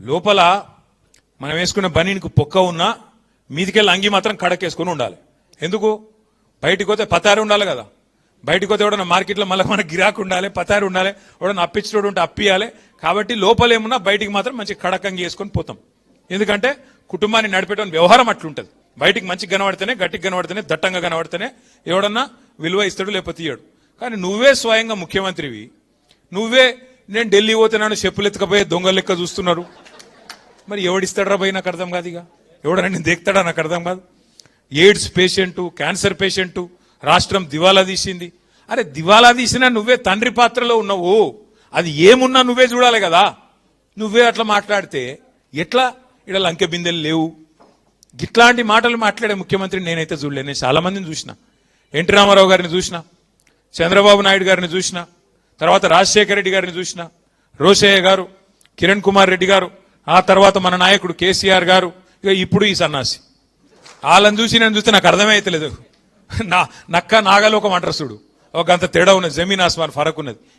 లోపల మనం వేసుకున్న బనీనికి పొక్క ఉన్నా మీదికెళ్ళి అంగి మాత్రం కడకేసుకుని ఉండాలి. ఎందుకు? బయటికి పోతే పతారి ఉండాలి కదా. బయటికి పోతే ఎవడన్నా మార్కెట్లో మళ్ళీ మనకు గిరాకు ఉండాలి, పతారి ఉండాలి, ఎవడన్నా అప్పించడం ఉంటే అప్పియాలి. కాబట్టి లోపలేమున్నా బయటికి మాత్రం మంచి కడకంగి వేసుకొని పోతాం. ఎందుకంటే కుటుంబాన్ని నడిపేట వ్యవహారం అట్లుంటది. బయటికి మంచిగా కనబడితేనే, గట్టిగా కనబడితేనే, దట్టంగా కనబడితేనే ఎవడన్నా విలువ ఇస్తాడు, లేకపోతే ఇయ్యాడు. కానీ నువ్వే స్వయంగా ముఖ్యమంత్రివి, నువ్వే నేను ఢిల్లీ పోతున్నాను చెప్పులు ఎత్తుకపోయే దొంగల లెక్క చూస్తున్నారు. మరి ఎవడిస్తాడరా భయ్? నాకు అర్థం కాదు. ఇక ఎవడన్నా నేను దేక్తాడా? నాకు అర్థం కాదు. ఎయిడ్స్ పేషెంటు, క్యాన్సర్ పేషెంటు, రాష్ట్రం దివాలా తీసింది. అరే దివాలా తీసినా నువ్వే తండ్రి పాత్రలో ఉన్నావు. అది ఏమున్నా నువ్వే చూడాలి కదా. నువ్వే అట్లా మాట్లాడితే ఎట్లా? ఇక్కడ లంకె బిందెలు లేవు. ఇట్లాంటి మాటలు మాట్లాడే ముఖ్యమంత్రిని నేనైతే చూడలేదు. నేను చాలా మందిని చూసిన. ఎన్టీ రామారావు గారిని చూసిన, చంద్రబాబు నాయుడు గారిని చూసిన, తర్వాత రాజశేఖర రెడ్డి గారిని చూసిన, రోషయ్య గారు, కిరణ్ కుమార్ రెడ్డి గారు, ఆ తర్వాత మన నాయకుడు కేసీఆర్ గారు, ఇక ఇప్పుడు ఈ సన్నాసి. వాళ్ళని చూసి నేను చూస్తే నాకు అర్థమే అవుతలేదు. నక్క నాగలోకం అంటారు చూడు, ఒక అంత తేడా ఉన్నది, జమీన్ ఆస్మాన్ ఫరక్ ఉన్నది.